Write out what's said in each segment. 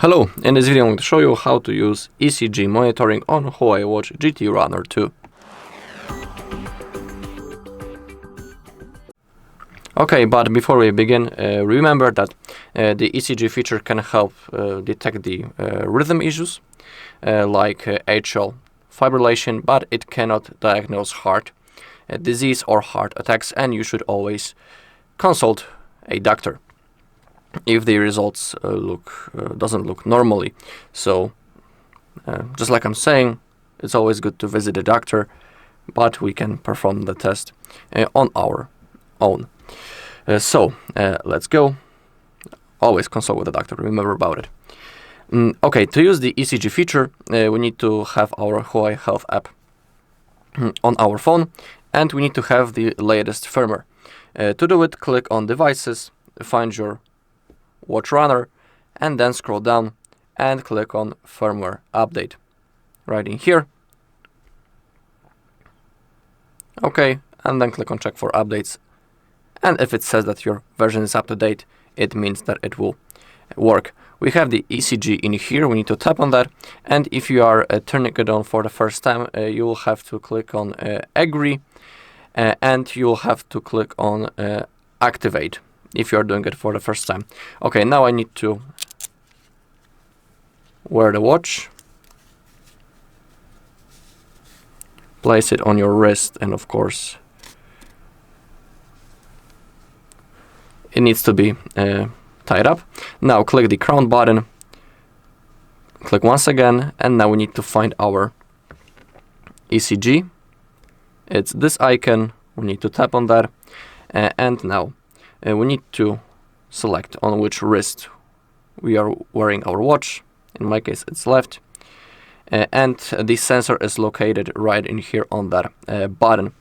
Hello, in this video I'm going to show you how to use ECG monitoring on HUAWEI Watch GT Runner 2. Okay, but before we begin, remember that the ECG feature can help detect the rhythm issues like atrial fibrillation, but it cannot diagnose heart disease or heart attacks, and you should always consult a doctor if the results doesn't look normally. So just like I'm saying, it's always good to visit a doctor, but we can perform the test on our own. So let's go. Always consult with the doctor, remember about it. Okay, to use the ECG feature, we need to have our HUAWEI Health app on our phone, and we need to have the latest firmware. To do it, click on Devices, find your Watch Runner, and then scroll down and click on Firmware Update right in here. Okay, and then click on Check for Updates, and if it says that your version is up to date, it means that it will work. We have the ECG in here, we need to tap on that, and if you are turning it on for the first time, you will have to click on Agree, and you will have to click on Activate if you are doing it for the first time. Okay, now I need to wear the watch, place it on your wrist, and of course it needs to be tied up. Now click the crown button, click once again, and now we need to find our ECG. It's this icon, we need to tap on that, and now we need to select on which wrist we are wearing our watch. In my case it's left, and the sensor is located right in here on that button.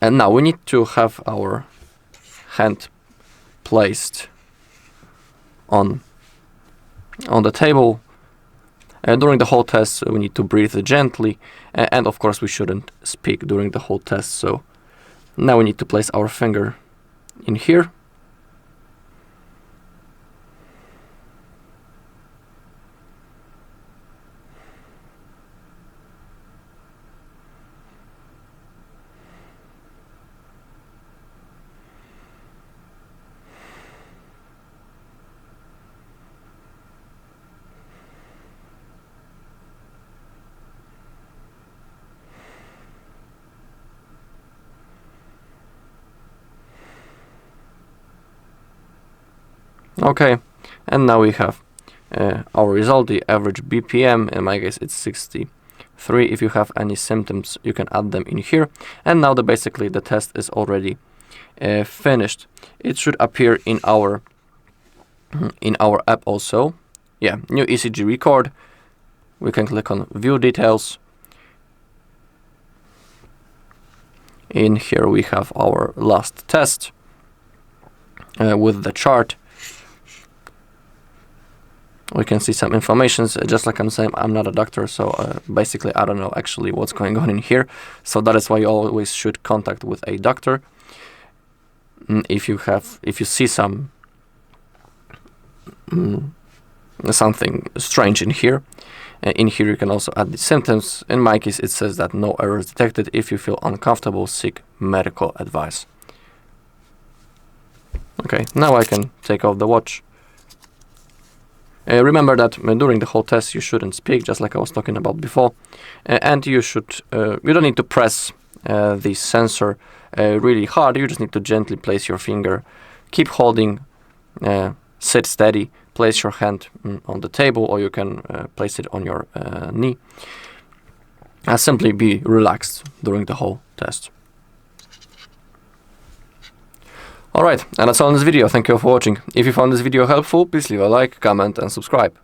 And now we need to have our hand placed on the table. During the whole test we need to breathe gently, and of course we shouldn't speak during the whole test. So now we need to place our finger in here. Okay, and now we have our result, the average BPM. In my case it's 63. If you have any symptoms, you can add them in here. And now basically the test is already finished. It should appear in our app also. Yeah, new ECG record. We can click on View Details. In here we have our last test with the chart. We can see some information. Just like I'm saying, I'm not a doctor, so basically I don't know actually what's going on in here. So that is why you always should contact with a doctor if you see something strange in here. In here you can also add the symptoms. In my case it says that no errors detected. If you feel uncomfortable, seek medical advice. Okay, now I can take off the watch. Remember that during the whole test you shouldn't speak, just like I was talking about before, and you don't need to press the sensor really hard. You just need to gently place your finger, keep holding, sit steady, place your hand on the table, or you can place it on your knee. Simply be relaxed during the whole test. Alright, and that's all in this video. Thank you for watching. If you found this video helpful, please leave a like, comment and subscribe.